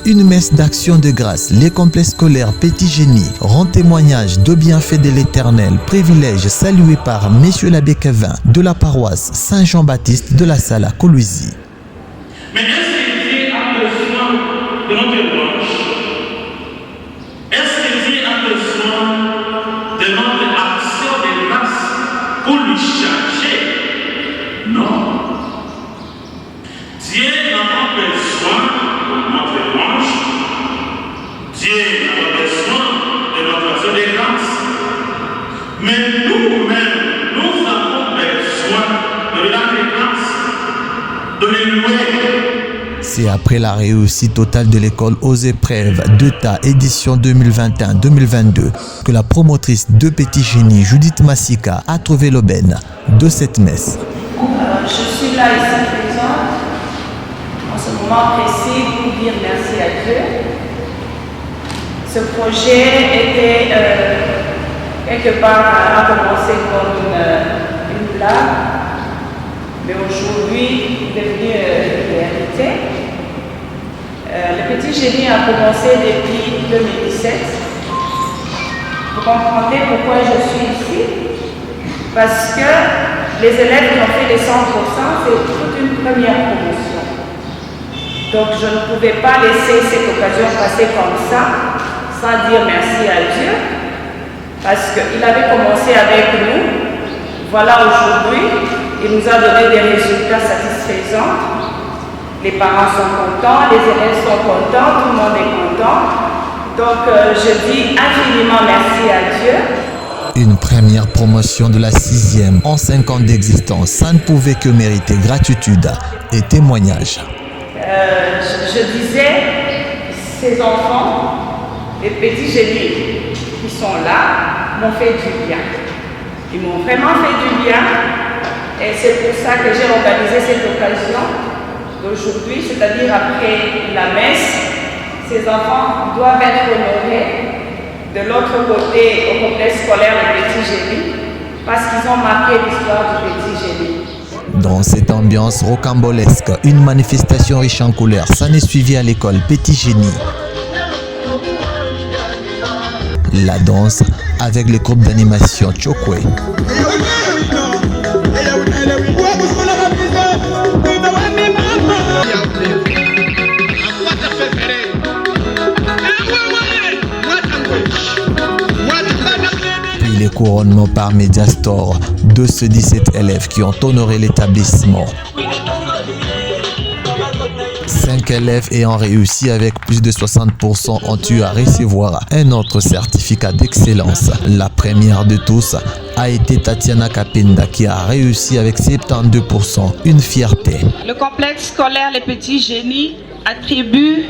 Une messe d'action de grâce, les complexes scolaires Petit Génie rend témoignage de bienfaits de l'Éternel, privilège salué par Messieurs l'abbé Kevin de la paroisse Saint-Jean-Baptiste de la Salle à Colosie. Mais est-ce que Dieu a besoin de notre branche? Est-ce que Dieu a besoin de notre action de grâce pour lui chercher? Non. Dieu n'a pas besoin de notre branche. Dieu n'a pas besoin de notre action de grâce. Mais nous-mêmes, nous avons besoin de lui rendre grâce, de lui louer. C'est après la réussite totale de l'école aux épreuves d'État édition 2021-2022 que la promotrice de Petit Génie, Judith Massika, a trouvé l'aubaine de cette messe. Je suis là ici présente en ce moment précis pour dire merci à Dieu. Ce projet était quelque part a commencé comme une blague, mais aujourd'hui il est devenu une réalité. Le Petit Génie a commencé depuis 2017. Vous comprendrez pourquoi je suis ici? Parce que les élèves qui ont fait les 100%, c'est toute une première promotion. Donc je ne pouvais pas laisser cette occasion passer comme ça, sans dire merci à Dieu, parce qu'il avait commencé avec nous. Voilà, aujourd'hui, il nous a donné des résultats satisfaisants. Les parents sont contents, les élèves sont contents, tout le monde est content. Donc je dis infiniment merci à Dieu. Une première promotion de la 6e en 5 ans d'existence, ça ne pouvait que mériter gratitude et témoignage. Je disais, ces enfants, les petits génies qui sont là, m'ont fait du bien. Ils m'ont vraiment fait du bien. Et c'est pour ça que j'ai organisé cette occasion d'aujourd'hui, c'est-à-dire après la messe. Ces enfants doivent être honorés de l'autre côté au complexe scolaire du Petit Génie parce qu'ils ont marqué l'histoire du Petit Génie. Dans cette ambiance rocambolesque, une manifestation riche en couleurs s'en est suivie à l'école Petit Génie. La danse avec le groupe d'animation Chokwe. Puis les couronnements par Mediastore de ce 17 élèves qui ont honoré l'établissement. 5 élèves ayant réussi avec plus de 60% ont eu à recevoir un autre certificat d'excellence. La première de tous a été Tatiana Kapenda qui a réussi avec 72%, une fierté. Le complexe scolaire Les Petits Génies attribue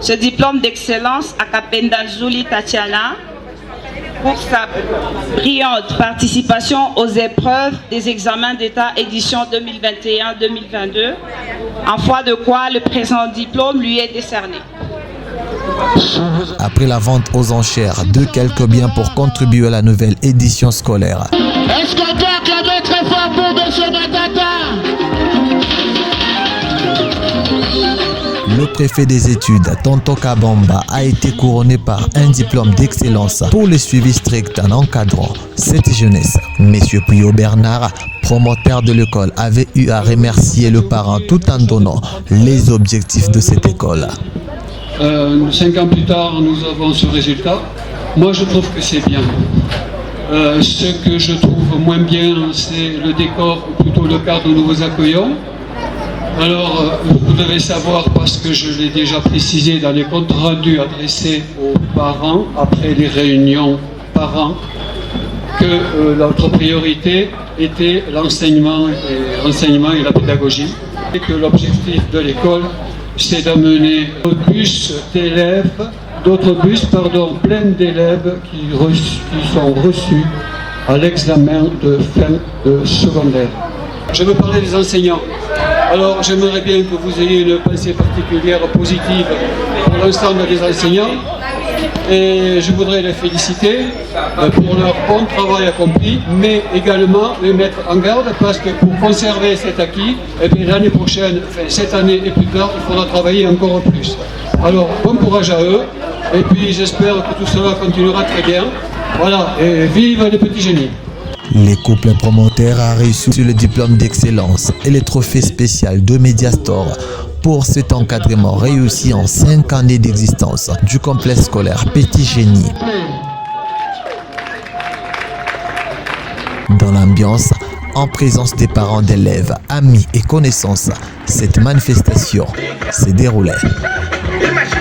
ce diplôme d'excellence à Kapenda Zuli Tatiana pour sa brillante participation aux épreuves des examens d'État édition 2021-2022, en foi de quoi le présent diplôme lui est décerné. Après la vente aux enchères de quelques biens pour contribuer à la nouvelle édition scolaire. Est-ce que toi qui as très fort pour de ce Le préfet des études, Tonto Kabamba, a été couronné par un diplôme d'excellence pour le suivi strict en encadrant cette jeunesse. Monsieur Puyo Bernard, promoteur de l'école, avait eu à remercier le parent tout en donnant les objectifs de cette école. 5 ans plus tard, nous avons ce résultat. Moi, je trouve que c'est bien. Ce que je trouve moins bien, c'est le décor, ou plutôt le cadre où nous vous accueillons. Alors, vous devez savoir, parce que je l'ai déjà précisé dans les comptes rendus adressés aux parents, après les réunions parents, que notre priorité était l'enseignement et la pédagogie, et que l'objectif de l'école, c'est d'amener d'autres bus pleins d'élèves qui sont reçus à l'examen de fin de secondaire. Je veux parler des enseignants. Alors j'aimerais bien que vous ayez une pensée particulière positive pour l'ensemble des enseignants et je voudrais les féliciter pour leur bon travail accompli, mais également les mettre en garde parce que pour conserver cet acquis, l'année prochaine, cette année et plus tard, il faudra travailler encore plus. Alors, bon courage à eux. Et puis, j'espère que tout cela continuera très bien. Voilà, et vive les petits génies. Les couples promoteurs a reçu le diplôme d'excellence et le trophée spécial de Mediastore pour cet encadrement réussi en 5 années d'existence du complexe scolaire Petit Génie. Dans l'ambiance, en présence des parents d'élèves, amis et connaissances, cette manifestation s'est déroulée. Imagina